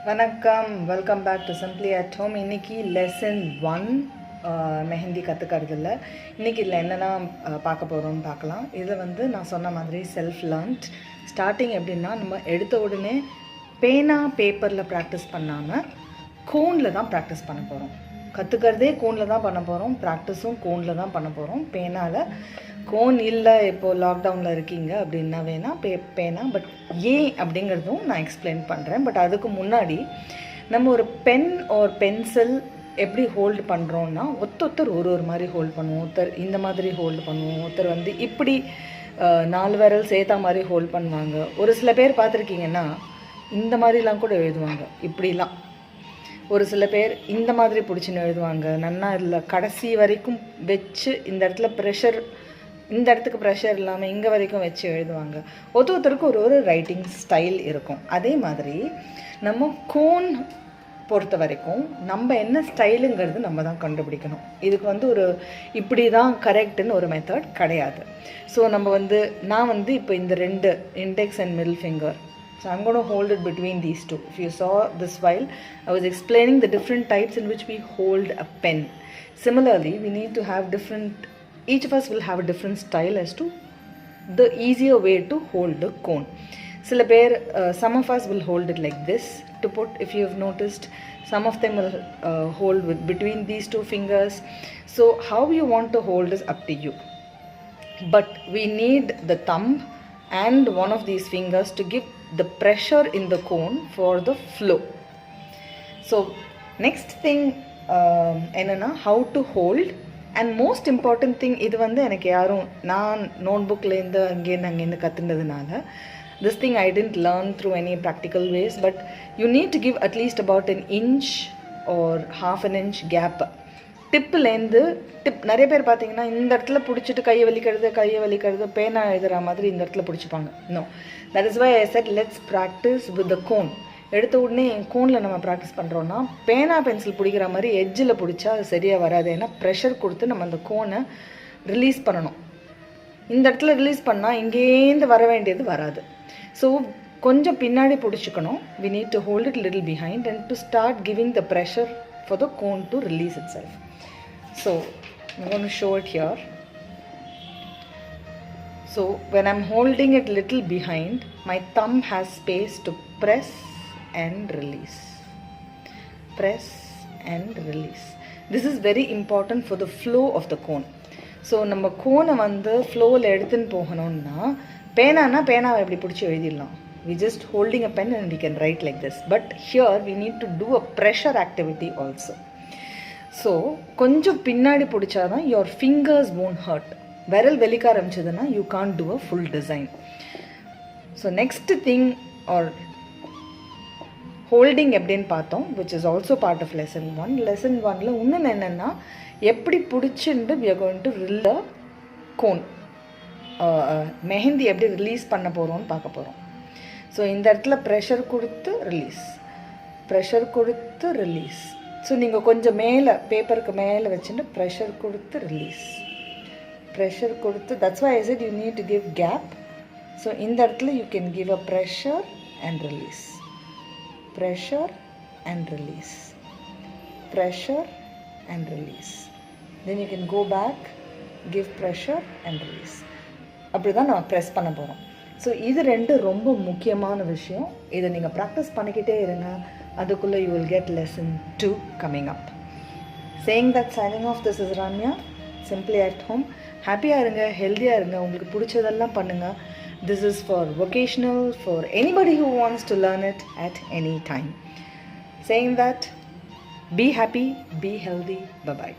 வணக்கம், welcome back to simply at home. இன்றைக்கி lesson 1 mehndi கற்றுக்கறதில்ல. இன்றைக்கி இதில் என்னென்னா பார்க்க போகிறோம்னு பார்க்கலாம். இதில் நான் சொன்ன மாதிரி செல்ஃப் லேர்ன்ட். ஸ்டார்டிங் எப்படின்னா, நம்ம எடுத்த உடனே பேனா பேப்பரில் ப்ராக்டிஸ் பண்ணாமல் கோனில் தான் ப்ராக்டிஸ் பண்ண போகிறோம். கற்றுக்கிறதே கோனில் தான் பண்ண போகிறோம், ப்ராக்டிஸும் கோனில் தான் பண்ண போகிறோம். பேனாவில் கோன் இல்லை, இப்போது லாக்டவுனில் இருக்கீங்க அப்படின்னா வேணால் பேனா, பட் ஏன் அப்படிங்கிறதும் நான் எக்ஸ்பிளைன் பண்ணுறேன். பட் அதுக்கு முன்னாடி நம்ம ஒரு பென் ஒரு பென்சில் எப்படி ஹோல்டு பண்ணுறோன்னா, ஒருத்தர் ஒரு மாதிரி ஹோல்டு பண்ணுவோம். ஒருத்தர் இந்த மாதிரி ஹோல்டு பண்ணுவோம், ஒருத்தர் இப்படி 4 விரல் சேர்த்தா மாதிரி ஹோல்ட் பண்ணுவாங்க. ஒரு சில பேர் பார்த்துருக்கீங்கன்னா இந்த மாதிரிலாம் கூட எழுதுவாங்க. இப்படிலாம் ஒரு சில பேர் இந்த மாதிரி பிடிச்சின்னு எழுதுவாங்க. நன்னா இல்லை, கடைசி வரைக்கும் வச்சு இந்த இடத்துல ப்ரெஷர், இந்த இடத்துக்கு ப்ரெஷர் இல்லாமல் இங்கே வரைக்கும் வச்சு எழுதுவாங்க. ஒருத்தருக்கு ஒரு ரைட்டிங் ஸ்டைல் இருக்கும். அதே மாதிரி நம்ம கோன் பொறுத்த வரைக்கும் நம்ம என்ன ஸ்டைலுங்கிறது நம்ம தான் கண்டுபிடிக்கணும். இதுக்கு ஒரு இப்படி தான் கரெக்டுன்னு ஒரு மெத்தட் கிடையாது. ஸோ நம்ம நான் இப்போ இந்த 2 index and middle finger, so I'm going to hold it between these two. If you saw this while I was explaining the different types in which we hold a pen. Similarly, we need to have each of us will have a different style as to the easier way to hold the cone. Some of us will hold it like this to put. If you have noticed, some of them will hold with between these 2 fingers. So how you want to hold is up to you, but we need the thumb and one of these fingers to give the pressure in the cone for the flow. So next thing enna how to hold, and most important thing, இது எனக்கு யாரும் நான் நோட்புக்லேருந்து அங்கேருந்து கற்றுனதுனால, this thing I didn't learn through any practical ways, but you need to give at least about an inch or half an inch gap. டிப்புலேருந்து நிறைய பேர் பார்த்தீங்கன்னா இந்த இடத்துல பிடிச்சிட்டு கையை வலிக்கிறது பேனா எழுதுகிற மாதிரி இந்த இடத்துல பிடிச்சிப்பாங்க. No, that is why I said let's practice with the cone. எடுத்த உடனே கோனில் நம்ம ப்ராக்டிஸ் பண்ணுறோன்னா பேனா பென்சில் பிடிக்கிற மாதிரி எட்ஜில் பிடிச்சா அது சரியாக வராது. ஏன்னா ப்ரெஷர் கொடுத்து நம்ம அந்த கோனை ரிலீஸ் பண்ணணும். இந்த இடத்துல ரிலீஸ் பண்ணால் இங்கேருந்து வர வேண்டியது வராது. ஸோ கொஞ்சம் பின்னாடி பிடிச்சிக்கணும். we need to hold it little behind and to start giving the pressure for the cone to release itself. So I'm going to show it here. So when I'm holding it little behind, my thumb has space to press and release. Press and release. This is very important for the flow of the cone. So நம்ம கோனை ஃப்ளோவில் எடுத்துன்னு போகணும்னா, பேனாவை எப்படி பிடிச்சி எழுதிடலாம். We just holding a pen and we can write like this. But here we need to do a pressure activity also. So கொஞ்சம் பின்னாடி பிடிச்சாதான் your fingers won't hurt. விரல் வெளிக்க ஆரம்பிச்சதுன்னா you can't do a full design. So next thing or holding எப்படின்னு பார்த்தோம், which is also part of lesson 1. lesson 1ல இன்னும் என்னென்னா, எப்படி பிடிச்சிட்டு we are going to release the cone. Mehndi எப்படி ரிலீஸ் பண்ண போகிறோம்னு பார்க்க போகிறோம். ஸோ இந்த இடத்துல ப்ரெஷர் கொடுத்து ரிலீஸ். ஸோ நீங்கள் கொஞ்சம் மேலே பேப்பருக்கு மேலே வச்சுட்டு ப்ரெஷர் கொடுத்து release. That's why I said you need to give gap. So இந்த இடத்துல you can give a pressure and release. Then you can go back, give pressure and release. அப்படி தான் நம்ம ப்ரெஸ் பண்ண போகிறோம். ஸோ இது 2 ரொம்ப முக்கியமான விஷயம். இதை நீங்கள் ப்ராக்டிஸ் பண்ணிக்கிட்டே இருங்க. அதுக்குள்ளே you will get lesson 2 coming up. Saying that, signing off, this is Ramya, simply at home. ஹாப்பியாக இருங்க, ஹெல்த்தியாக இருங்க, உங்களுக்கு பிடிச்சதெல்லாம் பண்ணுங்கள். This is for vocational, for anybody who wants to learn it at any time. Saying that, be happy, be healthy, bye-bye.